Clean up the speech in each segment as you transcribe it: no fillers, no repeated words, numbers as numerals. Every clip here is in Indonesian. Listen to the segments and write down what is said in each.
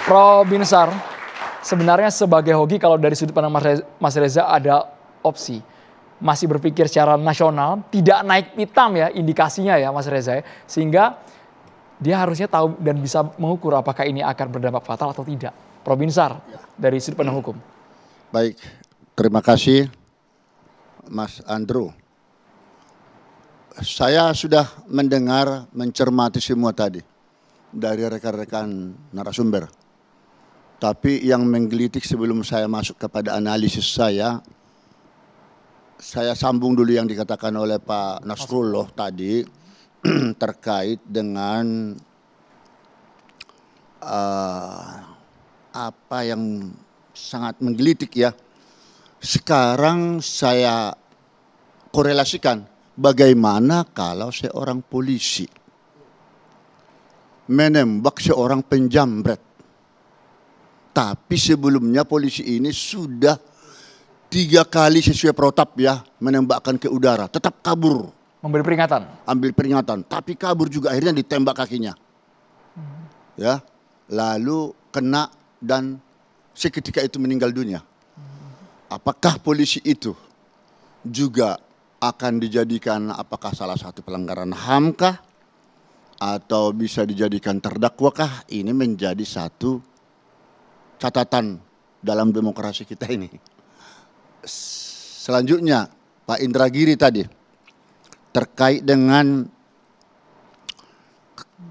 Prof. Binsar, sebenarnya sebagai hoki kalau dari sudut pandang Mas Reza ada opsi. Masih berpikir secara nasional, tidak naik pitam ya indikasinya ya Mas Reza ya. Sehingga dia harusnya tahu dan bisa mengukur apakah ini akan berdampak fatal atau tidak. Prof. Binsar dari sudut pandang hukum. Baik, terima kasih Mas Andrew. Saya sudah mendengar, mencermati semua tadi dari rekan-rekan narasumber. Tapi yang menggelitik sebelum saya masuk kepada analisis saya sambung dulu yang dikatakan oleh Pak Nasrullah tadi terkait dengan apa yang sangat menggelitik ya. Sekarang saya korelasikan bagaimana kalau seorang polisi menembak seorang penjamret. Tapi sebelumnya polisi ini sudah 3 kali sesuai protap ya menembakkan ke udara, tetap kabur. Memberi peringatan. Ambil peringatan, tapi kabur juga akhirnya ditembak kakinya. Ya, lalu kena dan seketika itu meninggal dunia. Apakah polisi itu juga akan dijadikan apakah salah satu pelanggaran HAM kah? Atau bisa dijadikan terdakwa kah? Ini menjadi satu catatan dalam demokrasi kita ini. Selanjutnya Pak Indragiri tadi terkait dengan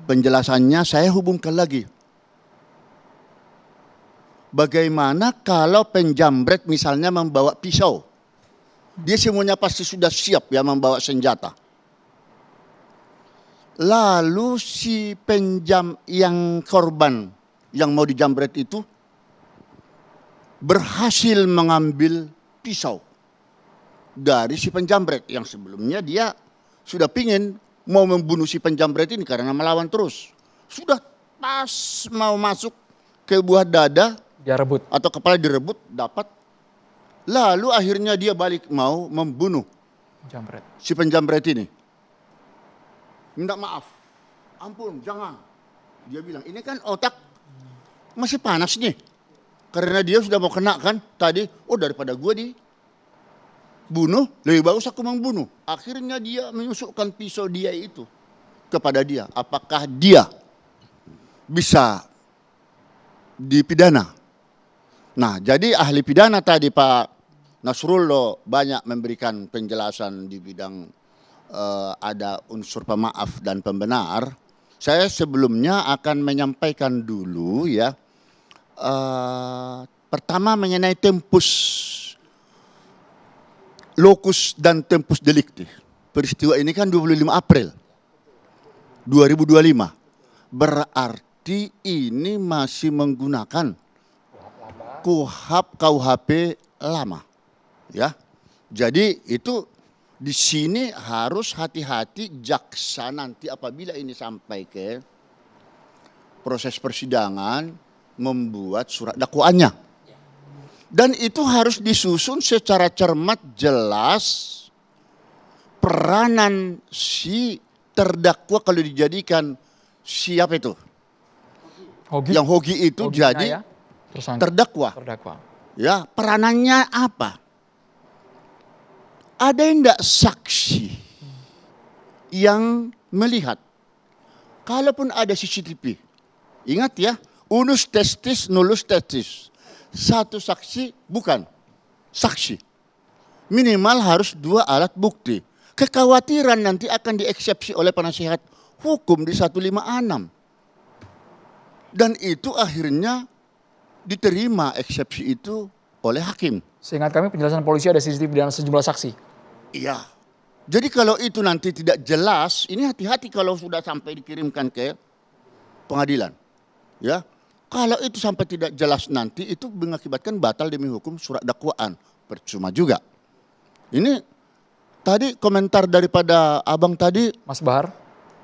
penjelasannya saya hubungkan lagi. Bagaimana kalau penjamret misalnya membawa pisau? Dia semuanya pasti sudah siap ya membawa senjata. Lalu si yang korban yang mau dijamret itu berhasil mengambil pisau dari si penjamret yang sebelumnya dia sudah pingin mau membunuh si penjamret ini karena melawan terus. Sudah pas mau masuk ke buah dada Dia rebut. atau kepala direbut dapat. Lalu akhirnya dia balik mau membunuh Jambret. si penjamret ini. Minta maaf. Ampun, jangan. Dia bilang, ini kan otak masih panas nih. Karena dia sudah mau kena kan tadi. Oh daripada gue dibunuh, lebih bagus aku membunuh. Akhirnya dia menusukkan pisau dia itu kepada dia. Apakah dia bisa dipidana? Nah jadi ahli pidana tadi Pak Nasrullah banyak memberikan penjelasan di bidang ada unsur pemaaf dan pembenar. Saya sebelumnya akan menyampaikan dulu ya. Pertama mengenai tempus locus dan tempus delicti. Peristiwa ini kan 25 April 2025. Berarti ini masih menggunakan KUHP lama. Ya. Jadi itu di sini harus hati-hati jaksa nanti apabila ini sampai ke proses persidangan membuat surat dakwaannya. Dan itu harus disusun secara cermat jelas peranan si terdakwa kalau dijadikan siapa itu? Hogi. Yang hogi itu Hogi jadi ya? terdakwa. Terdakwa. Ya, peranannya apa? Ada enggak saksi yang melihat? Kalaupun ada CCTV, ingat ya, unus testis nullus testis. Satu saksi bukan saksi. Minimal harus 2 alat bukti. Kekhawatiran nanti akan dieksepsi oleh penasihat hukum di 156. Dan itu akhirnya diterima eksepsi itu oleh hakim. Seingat kami penjelasan polisi ada CCTV dan sejumlah saksi. Iya. Jadi kalau itu nanti tidak jelas, ini hati-hati kalau sudah sampai dikirimkan ke pengadilan. Ya. Kalau itu sampai tidak jelas nanti itu mengakibatkan batal demi hukum surat dakwaan. Percuma juga. Ini tadi komentar daripada abang tadi. Mas Bahar.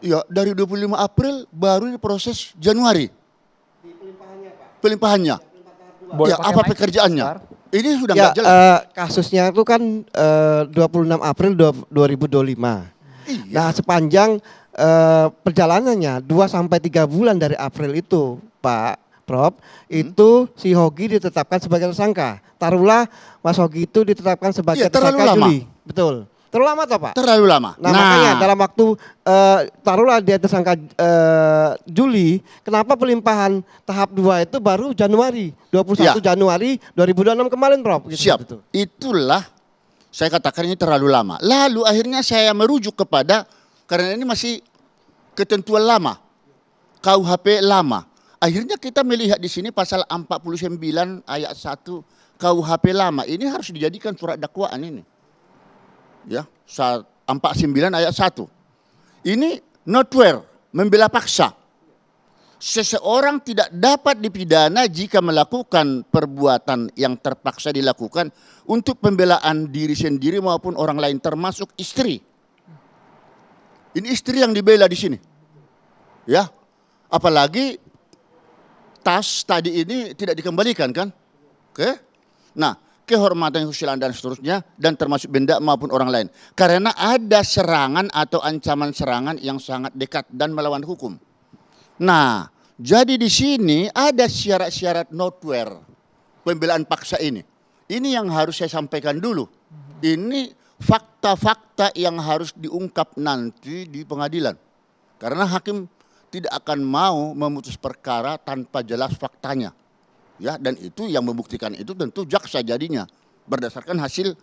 Ya dari 25 April baru diproses Januari. Pelimpahannya. Boleh Ya apa pekerjaannya? Ini sudah nggak jelas. Kasusnya itu kan 26 April 2025. Iya. Nah sepanjang perjalanannya 2 sampai 3 bulan dari April itu Pak Prof, itu si Hogi ditetapkan sebagai tersangka. Taruhlah Mas Hogi itu ditetapkan sebagai Iya, terlalu tersangka lama. Juli. Betul. Terlalu lama toh Pak? Terlalu lama. Nah, makanya dalam waktu taruhlah dia tersangka Juli, kenapa pelimpahan tahap 2 itu baru Januari, 21 Ya. Januari 2026 kemarin Prof. Gitu, Siap. gitu. Itulah saya katakan ini terlalu lama. Lalu akhirnya saya merujuk kepada, karena ini masih ketentuan lama, KUHP lama. Akhirnya kita melihat di sini pasal 49 ayat 1 KUHP lama. Ini harus dijadikan surat dakwaan ini. Ya, 49 ayat 1. Ini notwear, membela paksa. Seseorang tidak dapat dipidana jika melakukan perbuatan yang terpaksa dilakukan untuk pembelaan diri sendiri maupun orang lain, termasuk istri. Ini istri yang dibela di sini. Ya. Apalagi tas tadi ini tidak dikembalikan kan? Oke. Nah, kehormatan, kesusilaan dan seterusnya, dan termasuk benda maupun orang lain. Karena ada serangan atau ancaman serangan yang sangat dekat dan melawan hukum. Nah, jadi di sini ada syarat-syarat notwear pembelaan paksa ini. Ini yang harus saya sampaikan dulu. Ini fakta-fakta yang harus diungkap nanti di pengadilan. Karena hakim tidak akan mau memutus perkara tanpa jelas faktanya. Ya, dan itu yang membuktikan itu tentu jaksa jadinya berdasarkan hasil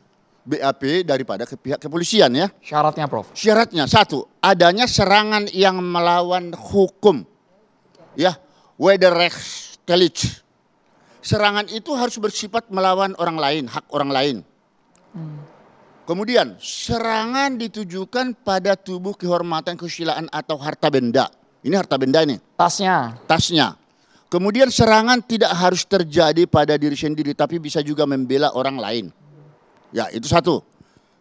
BAP daripada pihak kepolisian ya. Syaratnya Prof. Syaratnya satu, adanya serangan yang melawan hukum. Ya, wederrechtlich. Serangan itu harus bersifat melawan orang lain, hak orang lain. Kemudian, serangan ditujukan pada tubuh, kehormatan, kesusilaan atau harta benda. Ini harta benda ini. Tasnya. Kemudian serangan tidak harus terjadi pada diri sendiri, tapi bisa juga membela orang lain. Ya, itu satu.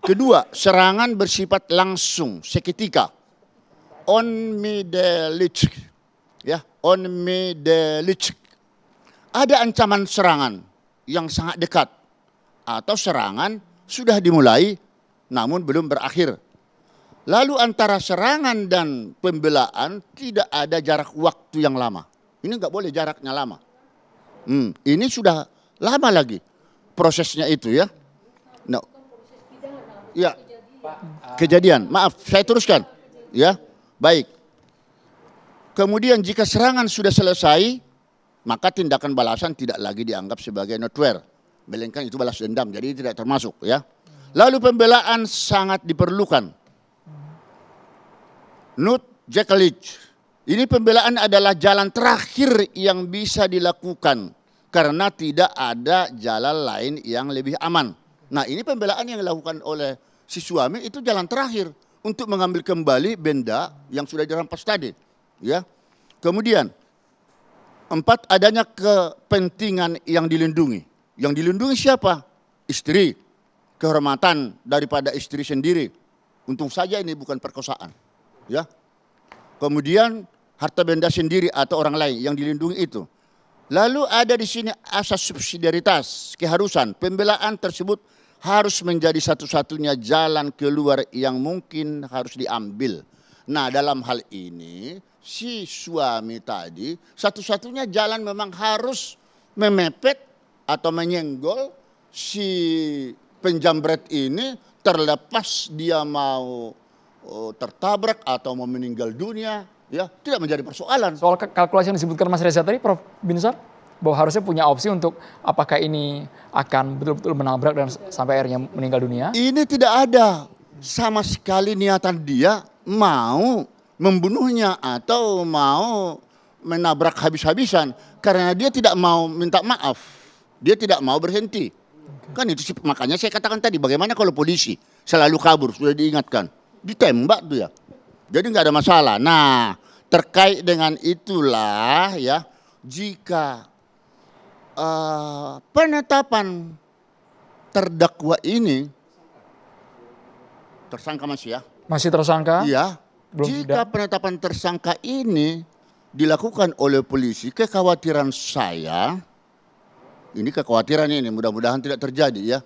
Kedua, serangan bersifat langsung, seketika. Onmiddellijk. Ya, onmiddellijk. Ada ancaman serangan yang sangat dekat. Atau serangan sudah dimulai, namun belum berakhir. Lalu antara serangan dan pembelaan tidak ada jarak waktu yang lama. Ini nggak boleh jaraknya lama. Ini sudah lama lagi prosesnya itu ya. Nah, ya, kejadian. Maaf, saya teruskan. Ya, baik. Kemudian jika serangan sudah selesai, maka tindakan balasan tidak lagi dianggap sebagai notwear. Melainkan itu balas dendam, jadi tidak termasuk ya. Lalu pembelaan sangat diperlukan. Notjekkelijk. Ini pembelaan adalah jalan terakhir yang bisa dilakukan karena tidak ada jalan lain yang lebih aman. Nah, ini pembelaan yang dilakukan oleh si suami itu jalan terakhir untuk mengambil kembali benda yang sudah dirampas tadi, ya. Kemudian 4, adanya kepentingan yang dilindungi. Yang dilindungi siapa? Istri. Kehormatan daripada istri sendiri. Untung saja ini bukan perkosaan, ya. Kemudian harta benda sendiri atau orang lain yang dilindungi itu. Lalu ada di sini asas subsidiaritas, keharusan. Pembelaan tersebut harus menjadi satu-satunya jalan keluar yang mungkin harus diambil. Nah, dalam hal ini si suami tadi satu-satunya jalan memang harus memepet atau menyenggol si penjamret ini, terlepas dia mau tertabrak atau mau meninggal dunia, ya tidak menjadi persoalan. Soal kalkulasi yang disebutkan Mas Reza tadi, Prof Binsar, bahwa harusnya punya opsi untuk apakah ini akan betul-betul menabrak dan sampai akhirnya meninggal dunia. Ini tidak ada sama sekali niatan dia mau membunuhnya atau mau menabrak habis-habisan, karena dia tidak mau minta maaf, dia tidak mau berhenti. Kan itu makanya saya katakan tadi, bagaimana kalau polisi selalu kabur, sudah diingatkan, ditembak tuh ya. Jadi nggak ada masalah. Nah, terkait dengan itulah ya, jika penetapan terdakwa ini tersangka masih ya? Masih tersangka? Iya. Jika penetapan tersangka ini dilakukan oleh polisi, kekhawatiran saya, ini kekhawatiran ini mudah-mudahan tidak terjadi ya.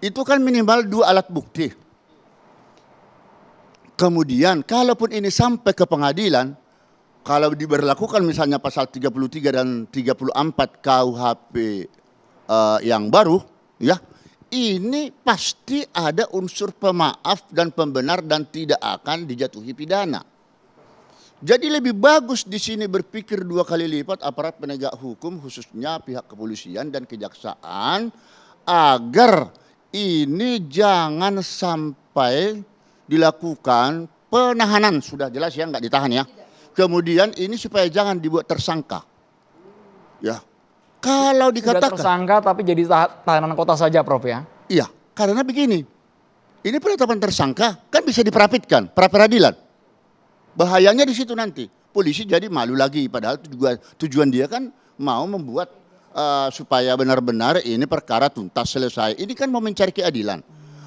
Itu kan minimal 2 alat bukti. Kemudian kalaupun ini sampai ke pengadilan, kalau diberlakukan misalnya pasal 33 dan 34 KUHP yang baru, ya, ini pasti ada unsur pemaaf dan pembenar dan tidak akan dijatuhi pidana. Jadi lebih bagus di sini berpikir 2 kali lipat aparat penegak hukum khususnya pihak kepolisian dan kejaksaan agar ini jangan sampai dilakukan penahanan, sudah jelas ya nggak ditahan ya. Kemudian ini supaya jangan dibuat tersangka. Ya. Kalau Sudah dikatakan tersangka tapi jadi tahanan kota saja Prof ya. iya, karena begini. Ini penetapan tersangka kan bisa diperapitkan, pra peradilan. Bahayanya di situ nanti. Polisi jadi malu lagi padahal tujuan dia kan mau membuat supaya benar-benar ini perkara tuntas selesai. Ini kan mau mencari keadilan.